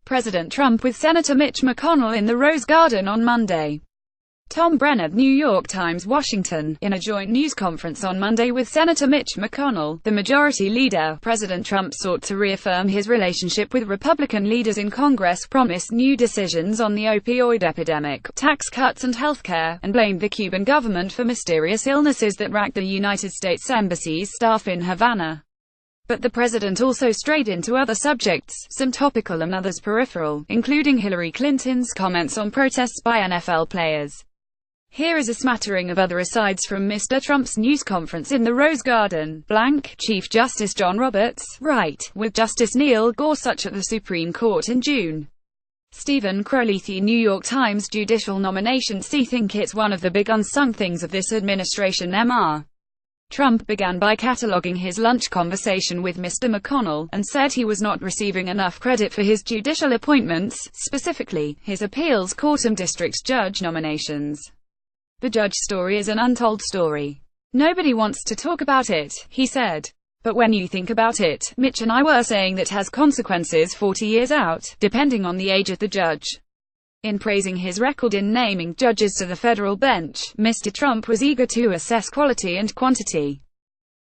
President Trump with Senator Mitch McConnell in the Rose Garden on Monday. Tom Brenner, New York Times, Washington. In a joint news conference on Monday with Senator Mitch McConnell, the majority leader, President Trump sought to reaffirm his relationship with Republican leaders in Congress, promised new decisions on the opioid epidemic, tax cuts and healthcare, and blamed the Cuban government for mysterious illnesses that racked the United States Embassy's staff in Havana. But the president also strayed into other subjects, some topical and others peripheral, including Hillary Clinton's comments on protests by N.F.L. players. Here is a smattering of other asides from Mr. Trump's news conference in the Rose Garden. Chief Justice John Roberts, right, with Justice Neil Gorsuch at the Supreme Court in June. Stephen CrowleyThe, New York Times, Judicial nomination. Think it's one of the big unsung things of this administration. Mr. Trump began by cataloguing his lunch conversation with Mr. McConnell, and said he was not receiving enough credit for his judicial appointments, specifically, his appeals court and district judge nominations. The judge story is an untold story. Nobody wants to talk about it, he said. But when you think about it, Mitch and I were saying that has consequences 40 years out, depending on the age of the judge. In praising his record in naming judges to the federal bench, Mr. Trump was eager to assess quality and quantity.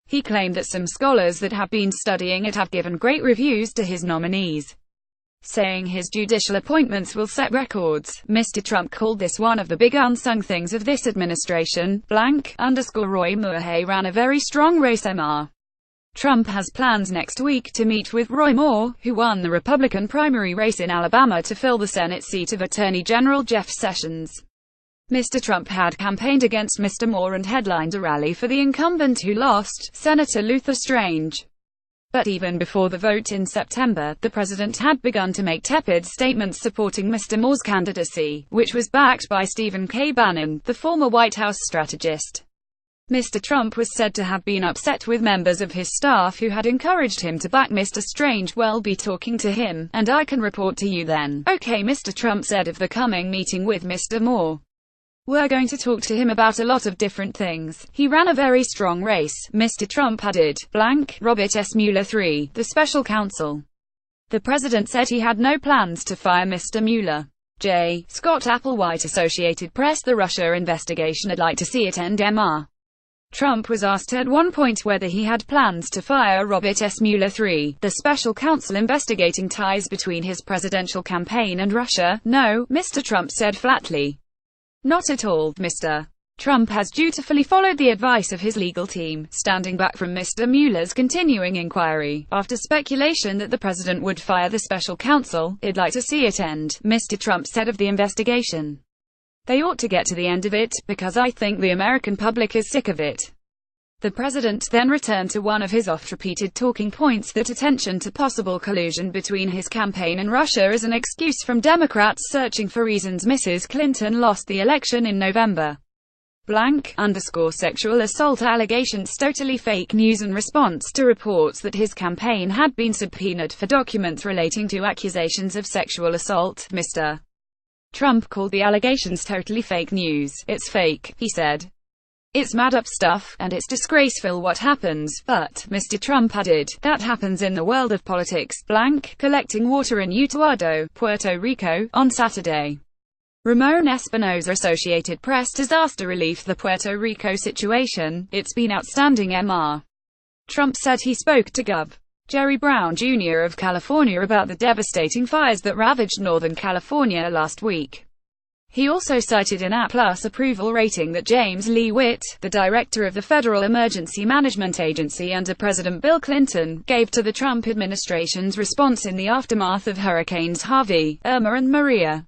He claimed that some scholars that have been studying it have given great reviews to his nominees, saying his judicial appointments will set records. Mr. Trump called this one of the big unsung things of this administration. Roy Moore ran a very strong race. Mr. Trump has plans next week to meet with Roy Moore, who won the Republican primary race in Alabama to fill the Senate seat of Attorney General Jeff Sessions. Mr. Trump had campaigned against Mr. Moore and headlined a rally for the incumbent who lost, Senator Luther Strange. But even before the vote in September, the president had begun to make tepid statements supporting Mr. Moore's candidacy, which was backed by Stephen K. Bannon, the former White House strategist. Mr. Trump was said to have been upset with members of his staff who had encouraged him to back Mr. Strange. "Well, be talking to him, and I can report to you then." "Okay," Mr. Trump said of the coming meeting with Mr. Moore. "We're going to talk to him about a lot of different things. He ran a very strong race," Mr. Trump added. Robert S. Mueller III, the special counsel. The president said he had no plans to fire Mr. Mueller. J. Scott Applewhite, Associated Press. The Russia investigation, I'd like to see it end. Mr. Trump was asked at one point whether he had plans to fire Robert S. Mueller III, the special counsel investigating ties between his presidential campaign and Russia. "No," Mr. Trump said flatly. "Not at all." Mr. Trump has dutifully followed the advice of his legal team, standing back from Mr. Mueller's continuing inquiry. After speculation that the president would fire the special counsel, "I'd like to see it end," Mr. Trump said of the investigation. "They ought to get to the end of it, because I think the American public is sick of it." The president then returned to one of his oft-repeated talking points, that attention to possible collusion between his campaign and Russia is an excuse from Democrats searching for reasons Mrs. Clinton lost the election in November. Sexual assault allegations totally fake news in response to reports that his campaign had been subpoenaed for documents relating to accusations of sexual assault. Mr. Trump called the allegations totally fake news. "It's fake," he said. "It's made up stuff, and it's disgraceful what happens, but," Mr. Trump added, "that happens in the world of politics." Collecting water in Utuado, Puerto Rico, on Saturday. Ramon Espinosa, Associated Press. Disaster relief. The Puerto Rico situation, "It's been outstanding." Mr. Trump said he spoke to Gov. Jerry Brown Jr. of California about the devastating fires that ravaged Northern California last week. He also cited an A+ approval rating that James Lee Witt, the director of the Federal Emergency Management Agency under President Bill Clinton, gave to the Trump administration's response in the aftermath of Hurricanes Harvey, Irma and Maria.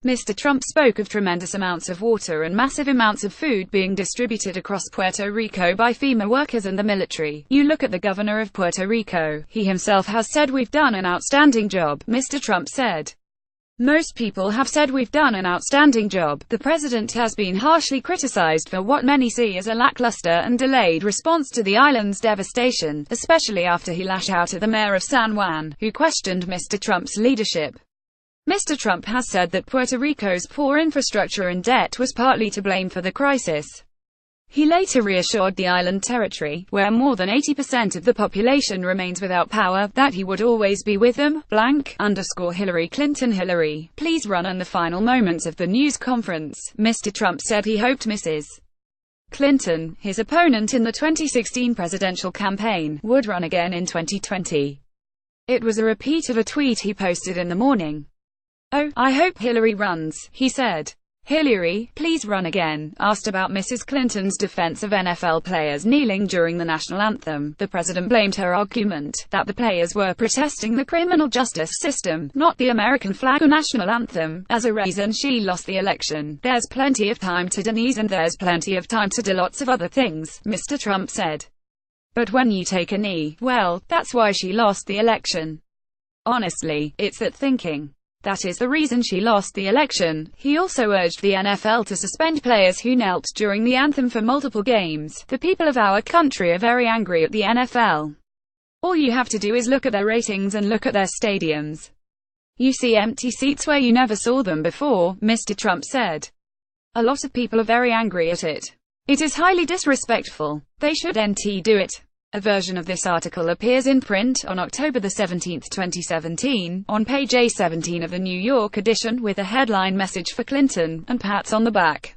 Mr. Trump spoke of tremendous amounts of water and massive amounts of food being distributed across Puerto Rico by FEMA workers and the military. "You look at the governor of Puerto Rico. He himself has said we've done an outstanding job," Mr. Trump said. "Most people have said we've done an outstanding job." The president has been harshly criticized for what many see as a lackluster and delayed response to the island's devastation, especially after he lashed out at the mayor of San Juan, who questioned Mr. Trump's leadership. Mr. Trump has said that Puerto Rico's poor infrastructure and debt was partly to blame for the crisis. He later reassured the island territory, where more than 80% of the population remains without power, that he would always be with them. Hillary Clinton. Hillary, please run. In the final moments of the news conference, Mr. Trump said he hoped Mrs. Clinton, his opponent in the 2016 presidential campaign, would run again in 2020. It was a repeat of a tweet he posted in the morning. "Oh, I hope Hillary runs," he said. Hillary, please run again. Asked about Mrs. Clinton's defense of NFL players kneeling during the national anthem, the president blamed her argument that the players were protesting the criminal justice system, not the American flag or national anthem, as a reason she lost the election. "There's plenty of time to do knees and there's plenty of time to do lots of other things," Mr. Trump said. "But when you take a knee, well, that's why she lost the election. Honestly, it's that thinking. That is the reason she lost the election." He also urged the NFL to suspend players who knelt during the anthem for multiple games. "The people of our country are very angry at the NFL. All you have to do is look at their ratings and look at their stadiums. You see empty seats where you never saw them before," Mr. Trump said. "A lot of people are very angry at it. It is highly disrespectful. They shouldn't do it." A version of this article appears in print on October 17, 2017, on page A17 of the New York edition, with a headline message for Clinton, and pats on the back.